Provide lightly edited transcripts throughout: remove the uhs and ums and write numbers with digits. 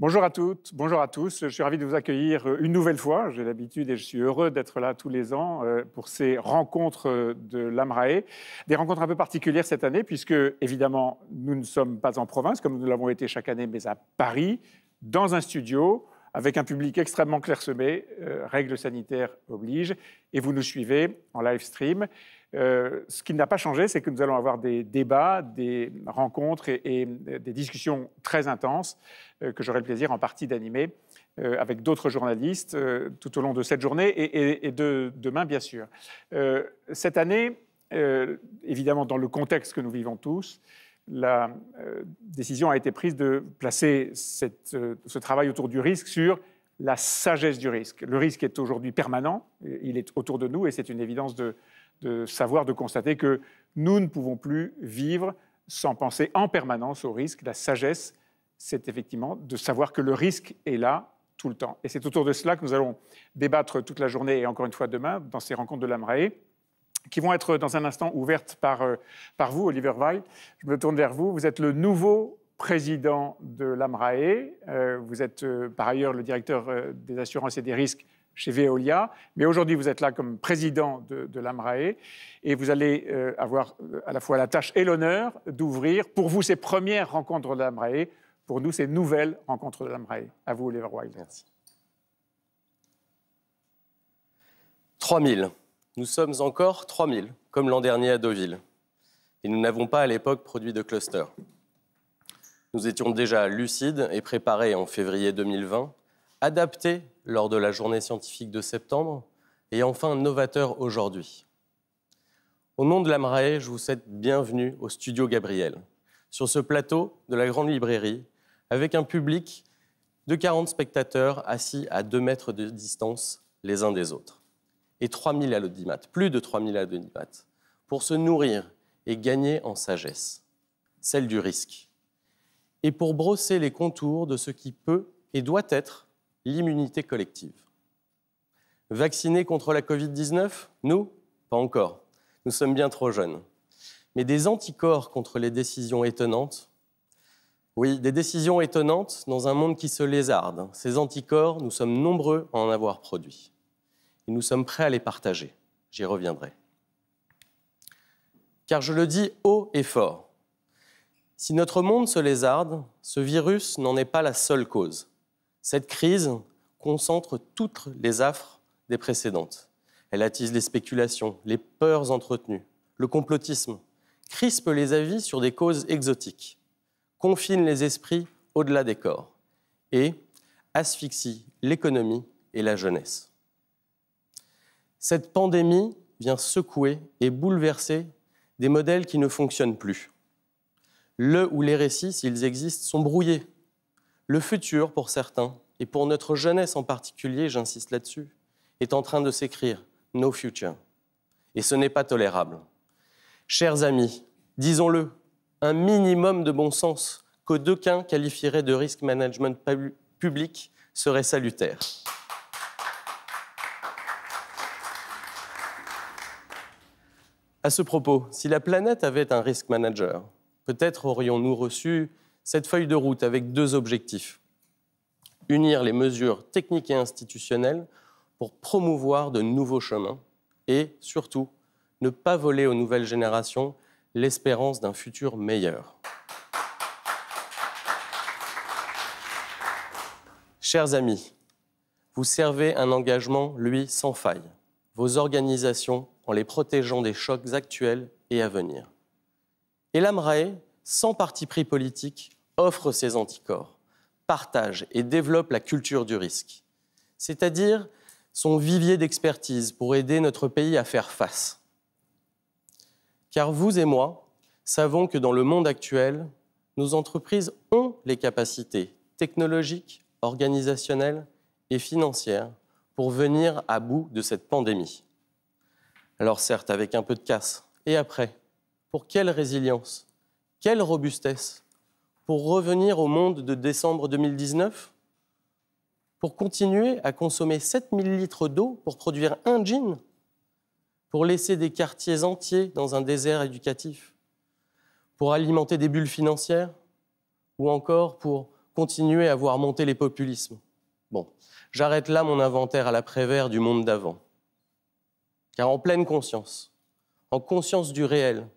Bonjour à toutes, bonjour à tous. Je suis ravi de vous accueillir une nouvelle fois. J'ai l'habitude et je suis heureux d'être là tous les ans pour ces rencontres de l'AMRAE. Des rencontres un peu particulières cette année puisque, évidemment, nous ne sommes pas en province comme nous l'avons été chaque année, mais à Paris, dans un studio, avec un public extrêmement clairsemé, règles sanitaires obligent, et vous nous suivez en live stream. Ce qui n'a pas changé, c'est que nous allons avoir des débats, des rencontres et des discussions très intenses que j'aurai le plaisir en partie d'animer avec d'autres journalistes tout au long de cette journée et de demain, bien sûr. Cette année, évidemment, dans le contexte que nous vivons tous, la décision a été prise de placer ce travail autour du risque sur la sagesse du risque. Le risque est aujourd'hui permanent, il est autour de nous et c'est une évidence de savoir, de constater que nous ne pouvons plus vivre sans penser en permanence au risque. La sagesse, c'est effectivement de savoir que le risque est là tout le temps. Et c'est autour de cela que nous allons débattre toute la journée et encore une fois demain dans ces rencontres de l'AMRAE, qui vont être dans un instant ouvertes par vous, Oliver Weil. Je me tourne vers vous. Vous êtes le nouveau président de l'AMRAE. Vous êtes par ailleurs le directeur des assurances et des risques chez Veolia. Mais aujourd'hui, vous êtes là comme président de l'AMRAE et vous allez avoir à la fois la tâche et l'honneur d'ouvrir pour vous ces premières rencontres de l'AMRAE, pour nous ces nouvelles rencontres de l'AMRAE. À vous, Oliver Weil. Merci. 3000. Nous sommes encore 3000, comme l'an dernier à Deauville. Et nous n'avons pas à l'époque produit de cluster. Nous étions déjà lucides et préparés en février 2020, adaptés lors de la journée scientifique de septembre et enfin novateurs aujourd'hui. Au nom de l'AMRAE, je vous souhaite bienvenue au studio Gabriel, sur ce plateau de la Grande Librairie, avec un public de 40 spectateurs assis à 2 mètres de distance les uns des autres. Et 3000 à l'audimat, plus de 3000 à l'audimat, pour se nourrir et gagner en sagesse, celle du risque, et pour brosser les contours de ce qui peut et doit être l'immunité collective. Vaccinés contre la Covid-19 ? Nous ? Pas encore. Nous sommes bien trop jeunes. Mais des anticorps contre les décisions étonnantes ? Oui, des décisions étonnantes dans un monde qui se lézarde. Ces anticorps, nous sommes nombreux à en avoir produit. Et nous sommes prêts à les partager. J'y reviendrai. Car je le dis haut et fort, si notre monde se lézarde, ce virus n'en est pas la seule cause. Cette crise concentre toutes les affres des précédentes. Elle attise les spéculations, les peurs entretenues, le complotisme, crispe les avis sur des causes exotiques, confine les esprits au-delà des corps et asphyxie l'économie et la jeunesse. Cette pandémie vient secouer et bouleverser des modèles qui ne fonctionnent plus. Le ou les récits, s'ils existent, sont brouillés. Le futur, pour certains, et pour notre jeunesse en particulier, j'insiste là-dessus, est en train de s'écrire « No future ». Et ce n'est pas tolérable. Chers amis, disons-le, un minimum de bon sens que d'aucuns qualifieraient de risk management public serait salutaire. À ce propos, si la planète avait un risk manager, peut-être aurions-nous reçu cette feuille de route avec 2 objectifs. Unir les mesures techniques et institutionnelles pour promouvoir de nouveaux chemins et, surtout, ne pas voler aux nouvelles générations l'espérance d'un futur meilleur. Chers amis, vous servez un engagement, lui, sans faille. Vos organisations en les protégeant des chocs actuels et à venir. Et l'AMRAE, sans parti pris politique, offre ses anticorps, partage et développe la culture du risque, c'est-à-dire son vivier d'expertise pour aider notre pays à faire face. Car vous et moi savons que dans le monde actuel, nos entreprises ont les capacités technologiques, organisationnelles et financières pour venir à bout de cette pandémie. Alors certes, avec un peu de casse. Et après, pour quelle résilience ? Quelle robustesse ? Pour revenir au monde de décembre 2019 ? Pour continuer à consommer 7000 litres d'eau pour produire un jean ? Pour laisser des quartiers entiers dans un désert éducatif ? Pour alimenter des bulles financières ? Ou encore pour continuer à voir monter les populismes. Bon, j'arrête là mon inventaire à la Prévert du monde d'avant. Car en pleine conscience, en conscience du réel,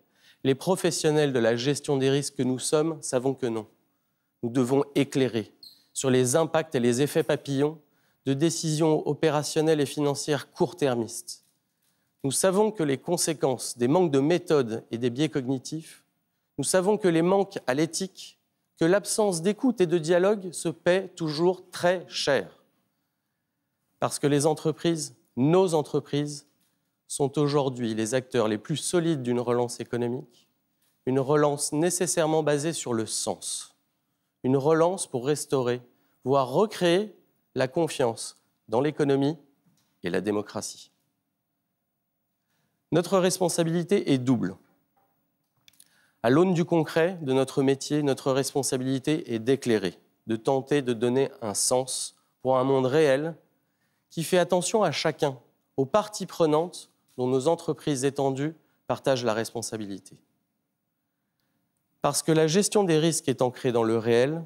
les professionnels de la gestion des risques que nous sommes savons que non. Nous devons éclairer sur les impacts et les effets papillons de décisions opérationnelles et financières court-termistes. Nous savons que les conséquences des manques de méthode et des biais cognitifs, nous savons que les manques à l'éthique, que l'absence d'écoute et de dialogue se paient toujours très cher. Parce que les entreprises, nos entreprises, sont aujourd'hui les acteurs les plus solides d'une relance économique, une relance nécessairement basée sur le sens, une relance pour restaurer, voire recréer la confiance dans l'économie et la démocratie. Notre responsabilité est double. À l'aune du concret de notre métier, notre responsabilité est d'éclairer, de tenter de donner un sens pour un monde réel qui fait attention à chacun, aux parties prenantes dont nos entreprises étendues partagent la responsabilité. Parce que la gestion des risques est ancrée dans le réel,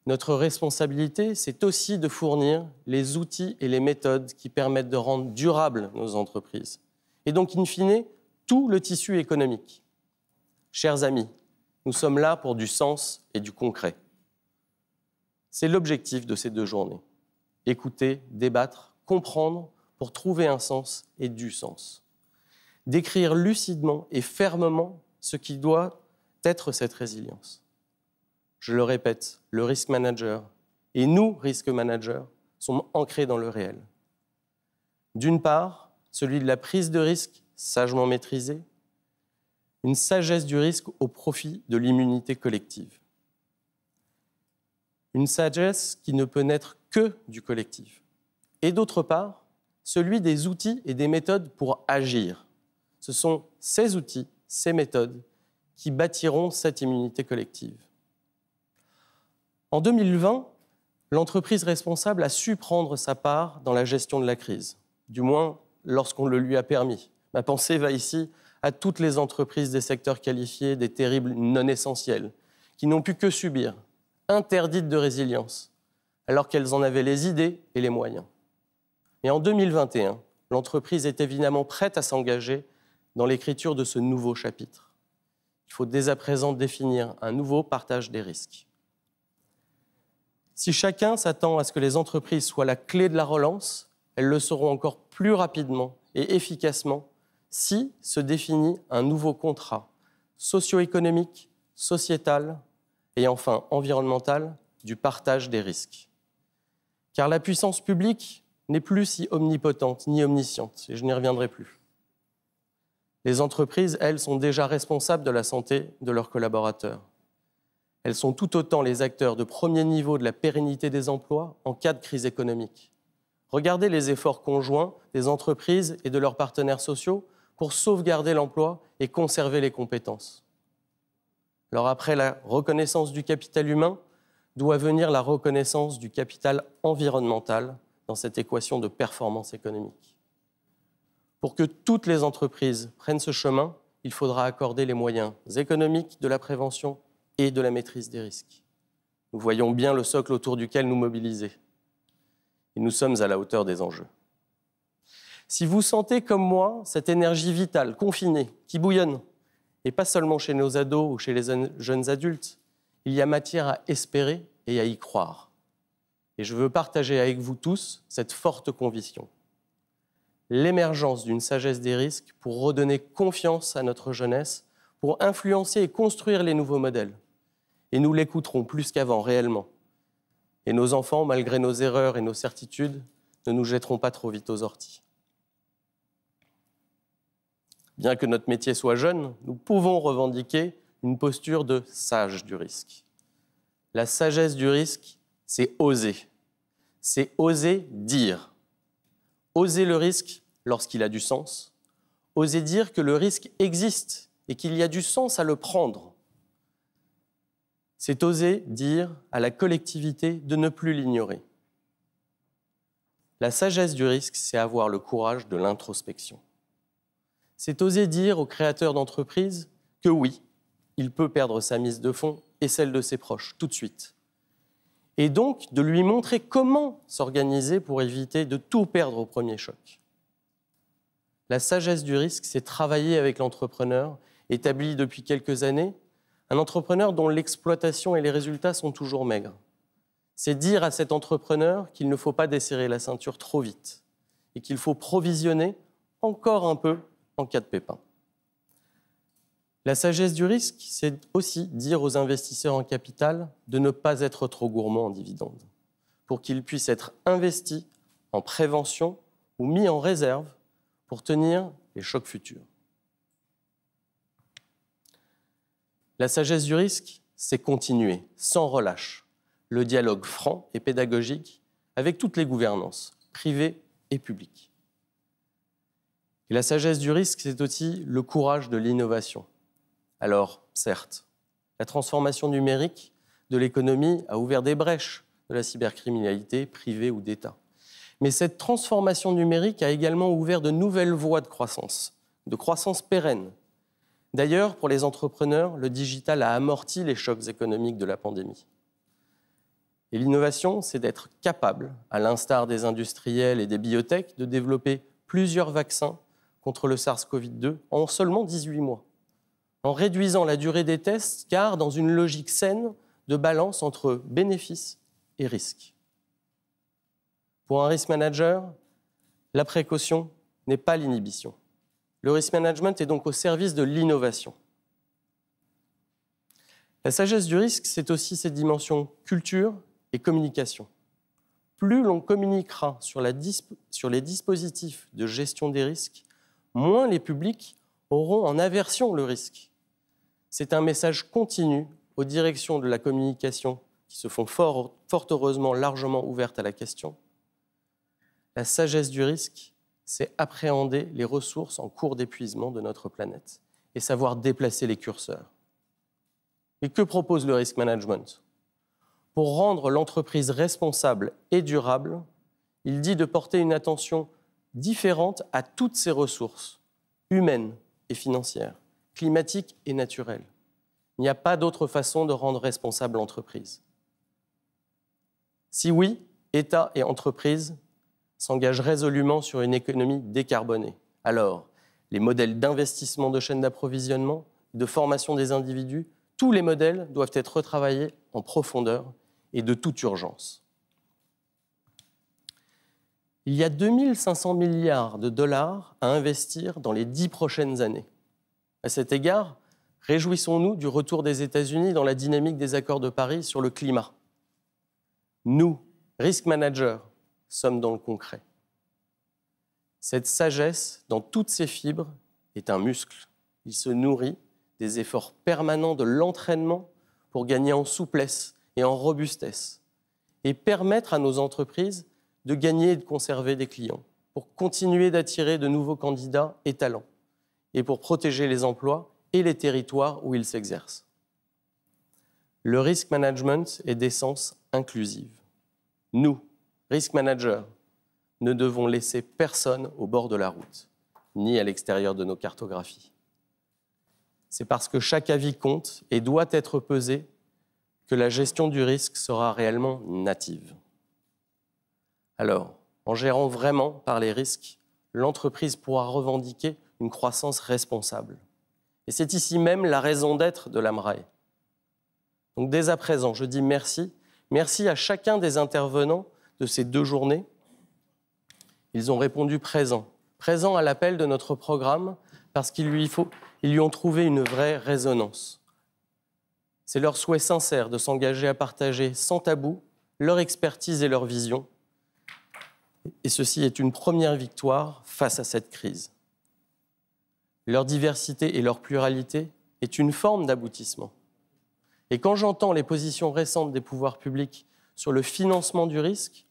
notre responsabilité, c'est aussi de fournir les outils et les méthodes qui permettent de rendre durables nos entreprises, et donc, in fine, tout le tissu économique. Chers amis, nous sommes là pour du sens et du concret. C'est l'objectif de ces 2 journées. Écouter, débattre, comprendre pour trouver un sens et du sens. Décrire lucidement et fermement ce qui doit être cette résilience. Je le répète, le risk manager et nous, risk managers, sont ancrés dans le réel. D'une part, celui de la prise de risque sagement maîtrisée, une sagesse du risque au profit de l'immunité collective. Une sagesse qui ne peut naître que du collectif. Et d'autre part, celui des outils et des méthodes pour agir. Ce sont ces outils, ces méthodes qui bâtiront cette immunité collective. En 2020, l'entreprise responsable a su prendre sa part dans la gestion de la crise, du moins lorsqu'on le lui a permis. Ma pensée va ici à toutes les entreprises des secteurs qualifiés des terribles non essentiels, qui n'ont pu que subir, interdites de résilience, alors qu'elles en avaient les idées et les moyens. Et en 2021, l'entreprise est évidemment prête à s'engager dans l'écriture de ce nouveau chapitre. Il faut dès à présent définir un nouveau partage des risques. Si chacun s'attend à ce que les entreprises soient la clé de la relance, elles le seront encore plus rapidement et efficacement si se définit un nouveau contrat socio-économique, sociétal et enfin environnemental du partage des risques. Car la puissance publique n'est plus si omnipotente ni omnisciente, et je n'y reviendrai plus. Les entreprises, elles, sont déjà responsables de la santé de leurs collaborateurs. Elles sont tout autant les acteurs de premier niveau de la pérennité des emplois en cas de crise économique. Regardez les efforts conjoints des entreprises et de leurs partenaires sociaux pour sauvegarder l'emploi et conserver les compétences. Alors après la reconnaissance du capital humain, doit venir la reconnaissance du capital environnemental dans cette équation de performance économique. Pour que toutes les entreprises prennent ce chemin, il faudra accorder les moyens économiques de la prévention et de la maîtrise des risques. Nous voyons bien le socle autour duquel nous mobiliser. Et nous sommes à la hauteur des enjeux. Si vous sentez comme moi cette énergie vitale, confinée, qui bouillonne, et pas seulement chez nos ados ou chez les jeunes adultes, il y a matière à espérer et à y croire. Et je veux partager avec vous tous cette forte conviction. L'émergence d'une sagesse des risques pour redonner confiance à notre jeunesse, pour influencer et construire les nouveaux modèles. Et nous l'écouterons plus qu'avant, réellement. Et nos enfants, malgré nos erreurs et nos certitudes, ne nous jetteront pas trop vite aux orties. Bien que notre métier soit jeune, nous pouvons revendiquer une posture de sage du risque. La sagesse du risque, c'est oser. C'est oser dire. Oser le risque lorsqu'il a du sens. Oser dire que le risque existe et qu'il y a du sens à le prendre. C'est oser dire à la collectivité de ne plus l'ignorer. La sagesse du risque, c'est avoir le courage de l'introspection. C'est oser dire aux créateurs d'entreprises que oui, il peut perdre sa mise de fonds et celle de ses proches, tout de suite. et donc de lui montrer comment s'organiser pour éviter de tout perdre au premier choc. La sagesse du risque, c'est travailler avec l'entrepreneur, établi depuis quelques années, un entrepreneur dont l'exploitation et les résultats sont toujours maigres. C'est dire à cet entrepreneur qu'il ne faut pas desserrer la ceinture trop vite et qu'il faut provisionner encore un peu en cas de pépin. La sagesse du risque, c'est aussi dire aux investisseurs en capital de ne pas être trop gourmands en dividendes, pour qu'ils puissent être investis en prévention ou mis en réserve pour tenir les chocs futurs. La sagesse du risque, c'est continuer, sans relâche, le dialogue franc et pédagogique avec toutes les gouvernances, privées et publiques. Et la sagesse du risque, c'est aussi le courage de l'innovation. Alors, certes, la transformation numérique de l'économie a ouvert des brèches de la cybercriminalité, privée ou d'État. Mais cette transformation numérique a également ouvert de nouvelles voies de croissance pérenne. D'ailleurs, pour les entrepreneurs, le digital a amorti les chocs économiques de la pandémie. Et l'innovation, c'est d'être capable, à l'instar des industriels et des biotech, de développer plusieurs vaccins contre le SARS-CoV-2 en seulement 18 mois, en réduisant la durée des tests, car dans une logique saine de balance entre bénéfices et risques. Pour un risk manager, la précaution n'est pas l'inhibition. Le risk management est donc au service de l'innovation. La sagesse du risque, c'est aussi cette dimension culture et communication. Plus l'on communiquera sur les dispositifs de gestion des risques, moins les publics auront en aversion le risque. C'est un message continu aux directions de la communication qui se font fort heureusement largement ouvertes à la question. La sagesse du risque, c'est appréhender les ressources en cours d'épuisement de notre planète et savoir déplacer les curseurs. Et que propose le risk management ? Pour rendre l'entreprise responsable et durable, il dit de porter une attention différente à toutes ses ressources, humaines et financières, climatiques et naturelles. Il n'y a pas d'autre façon de rendre responsable l'entreprise. Si oui, État et entreprises s'engagent résolument sur une économie décarbonée. Alors, les modèles d'investissement de chaînes d'approvisionnement, de formation des individus, tous les modèles doivent être retravaillés en profondeur et de toute urgence. Il y a 2 500 milliards de dollars à investir dans les 10 prochaines années. À cet égard, réjouissons-nous du retour des États-Unis dans la dynamique des accords de Paris sur le climat. Nous, risk managers, sommes dans le concret. Cette sagesse, dans toutes ses fibres, est un muscle. Il se nourrit des efforts permanents de l'entraînement pour gagner en souplesse et en robustesse et permettre à nos entreprises de gagner et de conserver des clients, pour continuer d'attirer de nouveaux candidats et talents et pour protéger les emplois et les territoires où ils s'exercent. Le risk management est d'essence inclusive. Nous, risk managers, ne devons laisser personne au bord de la route, ni à l'extérieur de nos cartographies. C'est parce que chaque avis compte et doit être pesé que la gestion du risque sera réellement native. Alors, en gérant vraiment par les risques, l'entreprise pourra revendiquer une croissance responsable. Et c'est ici même la raison d'être de l'AMRAE. Donc dès à présent, je dis merci. Merci à chacun des intervenants de ces 2 journées. Ils ont répondu présent à l'appel de notre programme parce qu'ils lui ont trouvé une vraie résonance. C'est leur souhait sincère de s'engager à partager sans tabou leur expertise et leur vision. Et ceci est une première victoire face à cette crise. Leur diversité et leur pluralité est une forme d'aboutissement. Et quand j'entends les positions récentes des pouvoirs publics sur le financement du risque,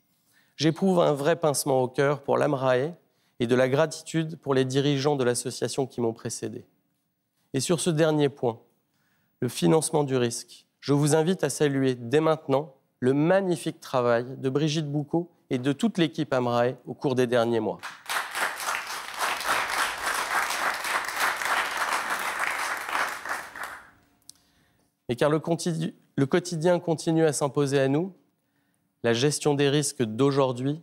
j'éprouve un vrai pincement au cœur pour l'AMRAE et de la gratitude pour les dirigeants de l'association qui m'ont précédé. Et sur ce dernier point, le financement du risque, je vous invite à saluer dès maintenant le magnifique travail de Brigitte Boucaud et de toute l'équipe AMRAE au cours des derniers mois. Et car le quotidien continue à s'imposer à nous, la gestion des risques d'aujourd'hui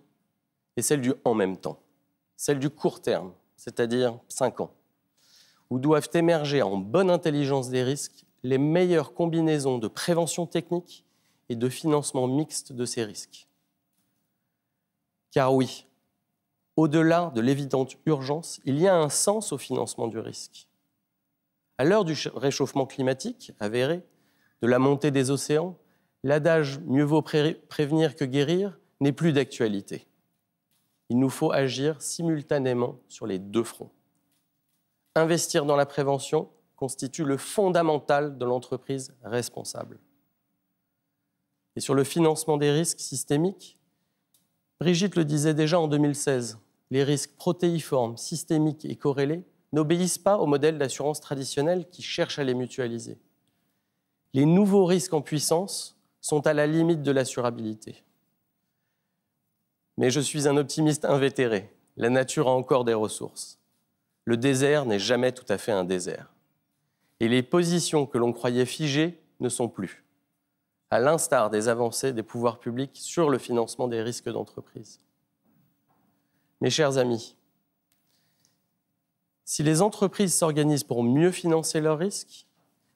est celle du « en même temps », celle du court terme, c'est-à-dire 5 ans, où doivent émerger en bonne intelligence des risques les meilleures combinaisons de prévention technique et de financement mixte de ces risques. Car oui, au-delà de l'évidente urgence, il y a un sens au financement du risque. À l'heure du réchauffement climatique avéré, de la montée des océans, l'adage « mieux vaut prévenir que guérir » n'est plus d'actualité. Il nous faut agir simultanément sur les 2 fronts. Investir dans la prévention constitue le fondamental de l'entreprise responsable. Et sur le financement des risques systémiques, Brigitte le disait déjà en 2016, les risques protéiformes, systémiques et corrélés n'obéissent pas au modèle d'assurance traditionnel qui cherche à les mutualiser. Les nouveaux risques en puissance sont à la limite de l'assurabilité. Mais je suis un optimiste invétéré. La nature a encore des ressources. Le désert n'est jamais tout à fait un désert. Et les positions que l'on croyait figées ne sont plus, à l'instar des avancées des pouvoirs publics sur le financement des risques d'entreprise. Mes chers amis, si les entreprises s'organisent pour mieux financer leurs risques,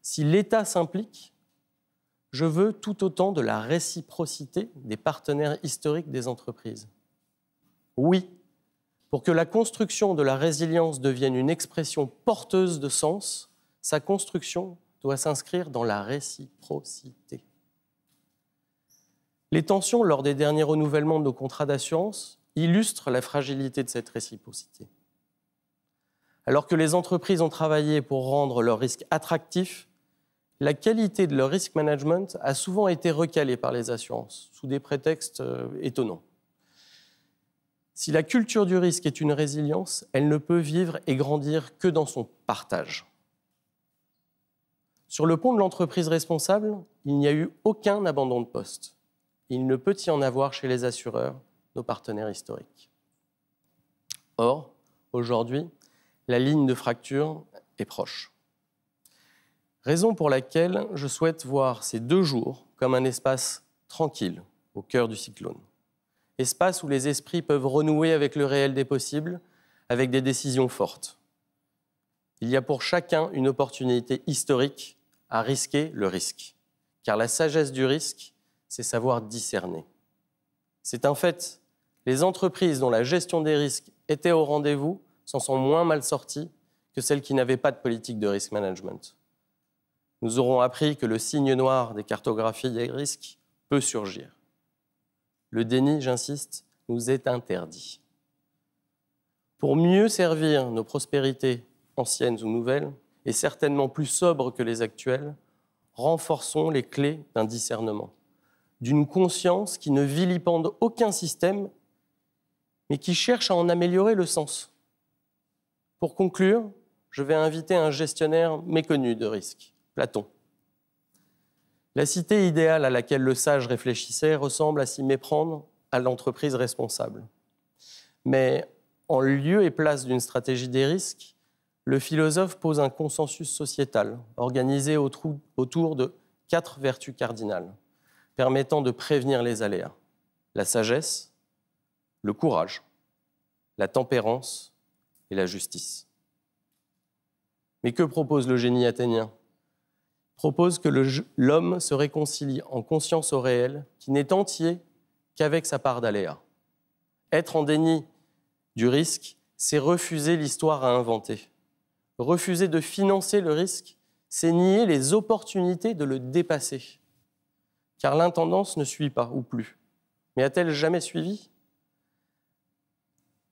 si l'État s'implique, je veux tout autant de la réciprocité des partenaires historiques des entreprises. Oui, pour que la construction de la résilience devienne une expression porteuse de sens, sa construction doit s'inscrire dans la réciprocité. Les tensions lors des derniers renouvellements de nos contrats d'assurance illustrent la fragilité de cette réciprocité. Alors que les entreprises ont travaillé pour rendre leurs risques attractifs, la qualité de leur risk management a souvent été recalée par les assurances, sous des prétextes étonnants. Si la culture du risque est une résilience, elle ne peut vivre et grandir que dans son partage. Sur le pont de l'entreprise responsable, il n'y a eu aucun abandon de poste. Il ne peut y en avoir chez les assureurs, nos partenaires historiques. Or, aujourd'hui, la ligne de fracture est proche. Raison pour laquelle je souhaite voir ces 2 jours comme un espace tranquille au cœur du cyclone. Espace où les esprits peuvent renouer avec le réel des possibles, avec des décisions fortes. Il y a pour chacun une opportunité historique à risquer le risque. Car la sagesse du risque, c'est savoir discerner. C'est un fait. Les entreprises dont la gestion des risques était au rendez-vous s'en sont moins mal sorties que celles qui n'avaient pas de politique de risk management. Nous aurons appris que le signe noir des cartographies des risques peut surgir. Le déni, j'insiste, nous est interdit. Pour mieux servir nos prospérités anciennes ou nouvelles, et certainement plus sobres que les actuelles, renforçons les clés d'un discernement, d'une conscience qui ne vilipende aucun système, mais qui cherche à en améliorer le sens. Pour conclure, je vais inviter un gestionnaire méconnu de risque, Platon. La cité idéale à laquelle le sage réfléchissait ressemble à s'y méprendre à l'entreprise responsable. Mais en lieu et place d'une stratégie des risques, le philosophe pose un consensus sociétal organisé autour de 4 vertus cardinales permettant de prévenir les aléas. La sagesse, le courage, la tempérance et la justice. Mais que propose le génie athénien ? Propose que l'homme se réconcilie en conscience au réel, qui n'est entier qu'avec sa part d'aléa. Être en déni du risque, c'est refuser l'histoire à inventer. Refuser de financer le risque, c'est nier les opportunités de le dépasser. Car l'intendance ne suit pas, ou plus. Mais a-t-elle jamais suivi ?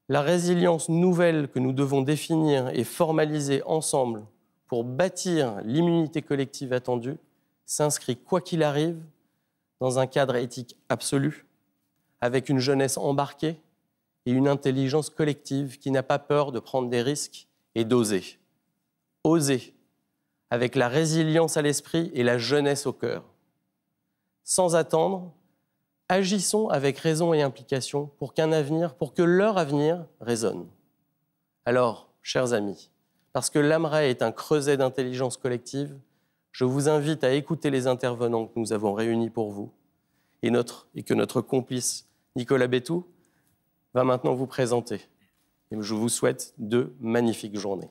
La résilience nouvelle que nous devons définir et formaliser ensemble pour bâtir l'immunité collective attendue s'inscrit, quoi qu'il arrive, dans un cadre éthique absolu, avec une jeunesse embarquée et une intelligence collective qui n'a pas peur de prendre des risques et d'oser. Oser, avec la résilience à l'esprit et la jeunesse au cœur. Sans attendre, agissons avec raison et implication pour que leur avenir résonne. Alors, chers amis, parce que l'AMRAE est un creuset d'intelligence collective, je vous invite à écouter les intervenants que nous avons réunis pour vous et que notre complice Nicolas Bétou va maintenant vous présenter. Et je vous souhaite de magnifiques journées.